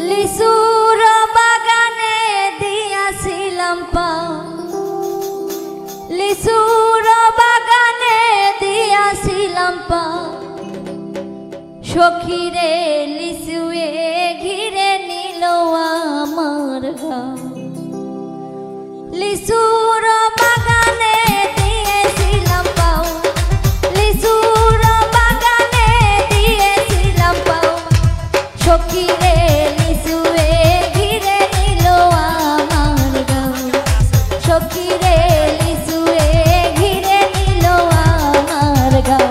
লিচুর বাগানে দিয়াছিলাম পাও, লিচুর বাগানে দিয়াছিলাম পাও, সখীরে লিচুয়ে ঘিরে নিল আমার গাও। লিচুর বাগানে দিয়েছিলাম পাও, লিচুর বাগানে দিয়েছিলাম পাও, সখীরে লিচুয়ে ঘিরে নিল আমার গাও, সখীরে লিচুয়ে ঘিরে নিল আমার গাও।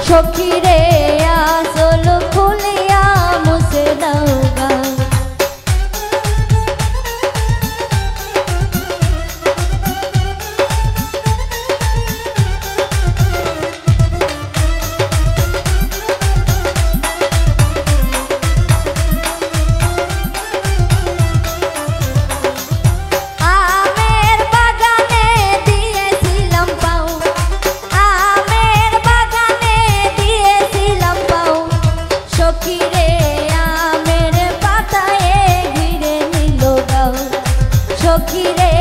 সখীরে আসল খুলিয়া মুছে দাও গাও। আমের বাগানে দিয়েছিলাম পাও, আমের বাগানে দিয়েছিলাম পাও, সখীরে আমের পাতায় ঘিরে নিল গাও, সখীরে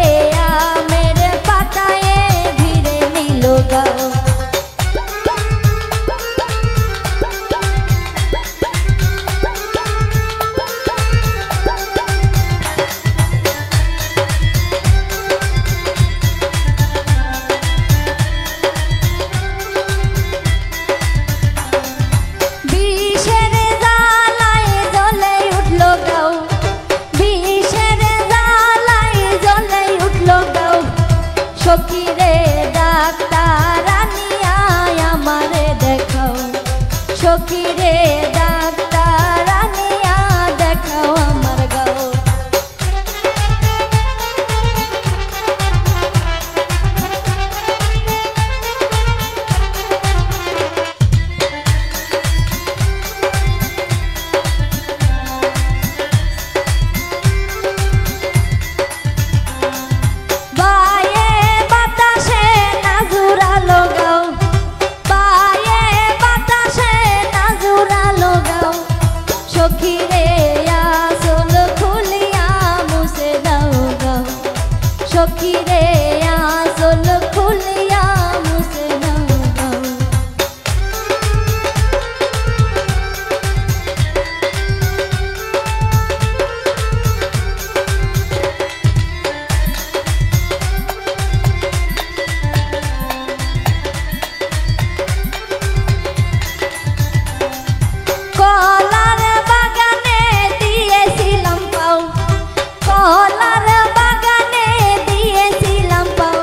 আমের পাতায় ঘিরে নিল গাও। বিষের জ্বালায় জ্বলে উঠল গাও, বিষের জ্বালায় জ্বলে উঠল গাও, সখীরে ডাক্তার আনিয়া আমারে দেখাও, সখীরে ডাক্তার আনিয়া দেখাও আমার গাও। বায়ে বাতাসে নাজুরালো গাও, বায়ে বাতাসে নাজুরালো গাও, সখীরে আসল খুলিয়া মুছে দাও গাও, সখীরে আসল খুলিয়া মুছে দাও গাও। কলার বাগানে দিয়েছিলাম পাও, কলার বাগানে দিয়েছিলাম পাও,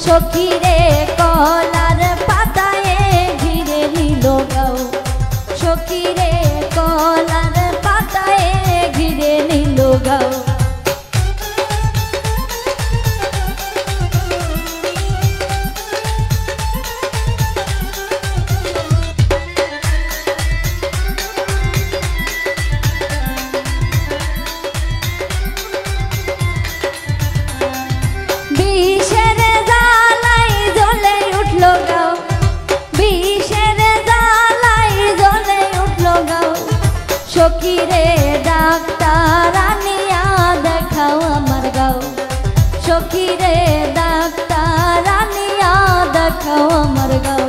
সখীরে কলার পাতায় ঘিরে নিল গাও, সখীরে কলার পাতায় ঘিরে নিল গাও। বিষের জ্বালায় জ্বলে উঠল গাও, বিষের জ্বালায় জ্বলে উঠল গাও, সখীরে ডাক্তার আনিয়া দেখাও আমার গাও, সখীরে ডাক্তার আনিয়া দেখাও আমার গাও।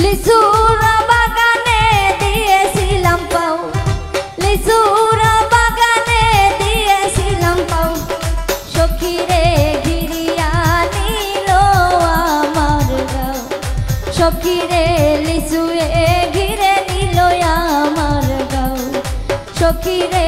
লিচুর বাগানে দিয়েছিলাম পাও, লিচুর বাগানে দিয়েছিলাম পাও, সখীরে ঘিরিয়া নিল সখীরে লিচুয়ে ঘিরে নিল আমার গাও, সখীরে